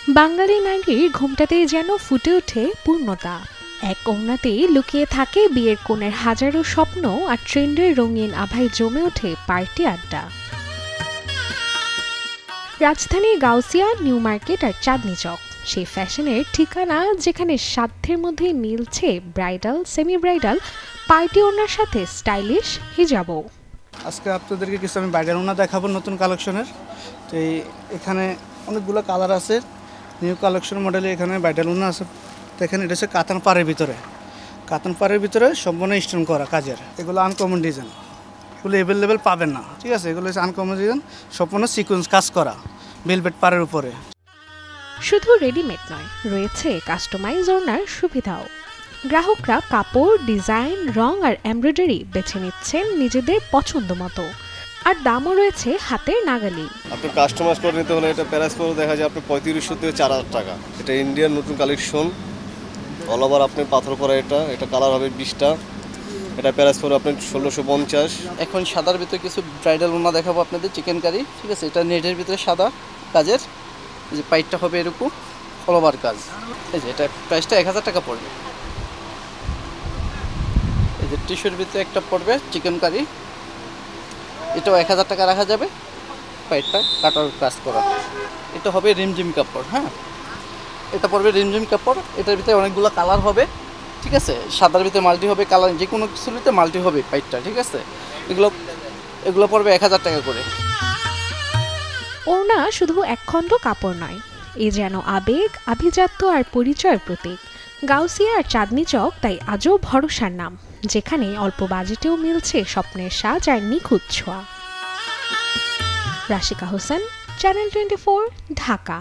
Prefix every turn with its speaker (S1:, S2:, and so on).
S1: বাঙালি নারীর ঘোমটাতেই যেন ফুটে ওঠে পূর্ণতা। এক ওড়নাতেই লুকিয়ে থাকে বিয়ের কোণের হাজারো স্বপ্ন, আর ট্রেন্ডের রঙিন আভায় জমে ওঠে পার্টি আড্ডা। রাজধানীর গাউসিয়া, নিউ মার্কেট আর চাঁদনী চক সেই ফ্যাশনের ঠিকানা, যেখানে সাধ্যের মধ্যেই মিলছে ব্রাইডাল, সেমি ব্রাইডাল, পার্টি ওড়নার সাথে স্টাইলিশ হিজাবও।
S2: আজকে আপনাদেরকে কিছু আমি ব্রাইডাল ওড়না দেখাবো নতুন কালেকশনের। তো এখানে অনেকগুলো কালার আছে, নিউ কালেকশন মডেলে এখানে ব্রাইডাল ওড়না আছে। তো এখানে এটা হচ্ছে কাতান পাড়ের ভিতরে সম্পূর্ণ স্টোন করা কাজের। এগুলো আনকমন ডিজাইন, এগুলো অ্যাভেলেবেল পাবেন না, ঠিক আছে? এগুলো হচ্ছে আনকমন ডিজাইন, সম্পূর্ণ সিকোয়েন্স কাজ করা ভেলভেট পাড়ের উপরে।
S1: শুধু রেডিমেড নয়, রয়েছে কাস্টমাইজ ওড়নার সুবিধাও। গ্রাহকরা কাপড়, ডিজাইন, রং আর এমব্রয়ডারি বেছে নিচ্ছেন নিজেদের পছন্দ মতো, আর দামও রয়েছে হাতের নাগালি।
S3: আপনি কাস্টমাইজ করে নিতে হলে এটা প্রাইস করে দেখা যায় আপনি 3500 থেকে 4000 টাকা। এটা ইন্ডিয়ান নতুন কালেকশন, অল ওভার আপনি পাথর করা। এটা কালার হবে 20টা। এটা প্রাইস করে আপনি 1650।
S4: এখন সাদার ভিতরে কিছু ব্রাইডাল ওড়না দেখাবো আপনাদের, চিকেন কারি, ঠিক আছে? এটা নেটের ভিতরে সাদা কাজের, এই যে পাইটটা হবে এরকম অল ওভার কাজ। এই যে এটা প্রাইসটা 1000 টাকা পড়বে। এই যে টিস্যুর ভিতরে একটা পড়বে চিকেন কারি, এটাও 1000 টাকা রাখা যাবে। পাইটটা কাটার কাজ করা। এটা হবে রিমঝিম কাপড়, হ্যাঁ, এটা পড়বে রিমঝিম কাপড়। এটার ভিতরে অনেকগুলো কালার হবে, ঠিক আছে? সাদার ভিতরে মাল্টি হবে, কালার যে কোনো কিছুর ভিতরে মাল্টি হবে পাইটটা, ঠিক আছে? এগুলো পড়বে 1000 টাকা করে।
S1: ওড়না শুধু একখণ্ড কাপড় নয়, এ যেন আবেগ, আভিজাত্য আর পরিচয়ের প্রতীক। গাউসিয়া আর চাঁদনী চক তাই আজও ভরসার নাম, যেখানে অল্প বাজেটেও মিলছে স্বপ্নের সাজ আর নিখুঁত ছোঁয়া। রাশিকা হোসেন, চ্যানেল 24, ঢাকা।